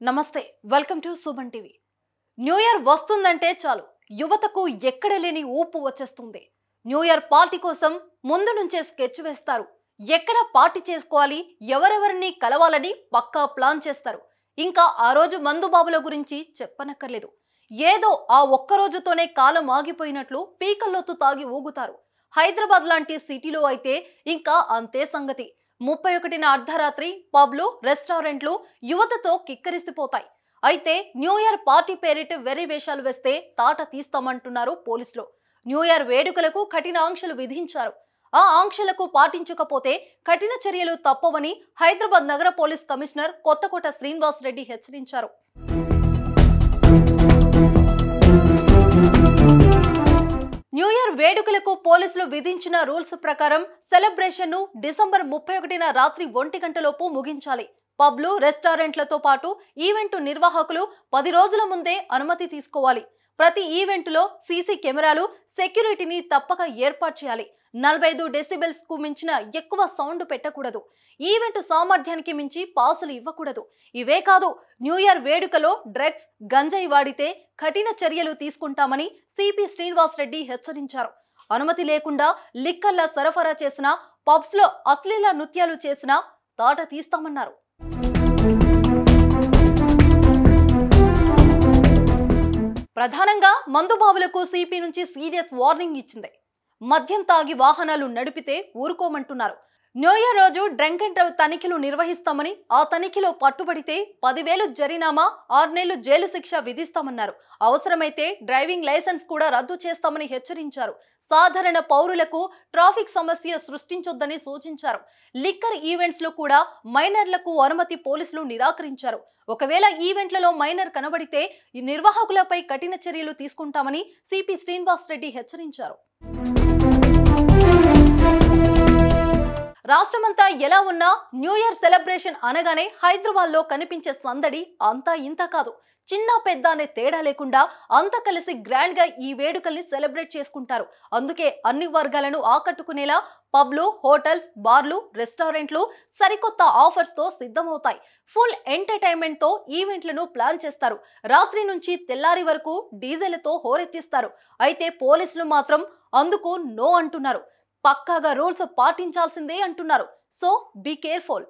నమస్తే welcome to Suman TV. New year వస్తుందంటే చాలు యువతకు ఎక్కడ లేని ఊపు వచ్చేస్తుంది. న్యూ ఇయర్ పార్టీ కోసం ముందు నుంచే స్కెచ్ వేస్తారు. ఎక్కడ పార్టీ చేసుకోవాలి, ఎవరెవరిని కలవాలని పక్కా ప్లాన్ చేస్తారు. ఇంకా ఆ రోజు మందుబాబుల గురించి చెప్పనక్కర్లేదు. ఏదో ఆ ఒక్క రోజుతోనే కాలం ఆగిపోయినట్లు పీకల్లోతు తాగి ఊగుతారు. హైదరాబాద్ లాంటి సిటీలో అయితే ఇంకా అంతే సంగతి. 31న అర్ధరాత్రి పబ్లు, రెస్టారెంట్లు యువతతో కిక్కరిసిపోతాయి. అయితే న్యూ ఇయర్ పార్టీ పేరిట వెర్రి వేషాలు వేస్తే తాట తీస్తామంటున్నారు పోలీసులు. న్యూ ఇయర్ వేడుకలకు కఠిన ఆంక్షలు విధించారు. ఆ ఆంక్షలకు పాటించకపోతే కఠిన చర్యలు తప్పవని హైదరాబాద్ నగర పోలీస్ కమిషనర్ కొత్తకోట శ్రీనివాస్ రెడ్డి హెచ్చరించారు. న్యూ ఇయర్ వేడుకలకు పోలీసులు విధించిన రూల్స్ ప్రకారం సెలబ్రేషన్ ను డిసెంబర్ 31న రాత్రి 1 గంటలోపు ముగించాలి. పబ్లు, రెస్టారెంట్లతో పాటు ఈవెంట్ నిర్వాహకులు 10 రోజుల ముందే అనుమతి తీసుకోవాలి. ప్రతి ఈవెంట్లో సీసీ కెమెరాలు, సెక్యూరిటీని తప్పక ఏర్పాటు చేయాలి. 45 డెసిబెల్స్ కు మించిన ఎక్కువ సౌండ్ పెట్టకూడదు. ఈవెంట్ సామర్థ్యానికి మించి పాసులు ఇవ్వకూడదు. ఇవే కాదు, న్యూ ఇయర్ వేడుకలో డ్రగ్స్, గంజాయి వాడితే కఠిన చర్యలు తీసుకుంటామని సిపి శ్రీనివాస్ రెడ్డి హెచ్చరించారు. అనుమతి లేకుండా లిక్కర్ల సరఫరా చేసిన, పబ్స్ లో అశ్లీల నృత్యాలు చేసినా తాట తీస్తామన్నారు. ప్రధానంగా మందుబాబులకు సిపి నుంచి సీరియస్ వార్నింగ్ ఇచ్చింది. మద్యం తాగి వాహనాలు నడిపితే ఊరుకోమంటున్నారు. న్యూ ఇయర్ రోజు డ్రంక్ అండ్ డ్రైవ్ తనిఖీలు నిర్వహిస్తామని, ఆ తనిఖీలో పట్టుబడితే 10,000 జరిమానా, 6 నెలలు జైలు శిక్ష విధిస్తామన్నారు. అవసరమైతే డ్రైవింగ్ లైసెన్స్ కూడా రద్దు చేస్తామని హెచ్చరించారు. సాధారణ పౌరులకు ట్రాఫిక్ సమస్య సృష్టించొద్దని సూచించారు. లిక్కర్ ఈవెంట్స్ లో కూడా మైనర్లకు అనుమతి పోలీసులు నిరాకరించారు. ఒకవేళ ఈవెంట్లలో మైనర్ కనబడితే ఈ నిర్వాహకులపై కఠిన చర్యలు తీసుకుంటామని సిపి శ్రీనివాస్ రెడ్డి హెచ్చరించారు. రాష్ట్రమంతా ఎలా ఉన్నా న్యూ ఇయర్ సెలబ్రేషన్ అనగానే హైదరాబాద్ లో కనిపించే సందడి అంతా ఇంత కాదు. చిన్న పెద్ద అనే తేడా లేకుండా అంతా కలిసి గ్రాండ్ గా ఈ వేడుకల్ని సెలబ్రేట్ చేసుకుంటారు. అందుకే అన్ని వర్గాలను ఆకట్టుకునేలా పబ్లు, హోటల్స్, బార్లు, రెస్టారెంట్లు సరికొత్త ఆఫర్స్ తో సిద్ధమవుతాయి. ఫుల్ ఎంటర్టైన్మెంట్ తో ఈవెంట్లను ప్లాన్ చేస్తారు. రాత్రి నుంచి తెల్లారి వరకు డీజేలతో హోరెత్తిస్తారు. అయితే పోలీసులు మాత్రం అందుకు నో అంటున్నారు. పక్కాగా రూల్స్ పాటించాల్సిందే అంటున్నారు. So be careful.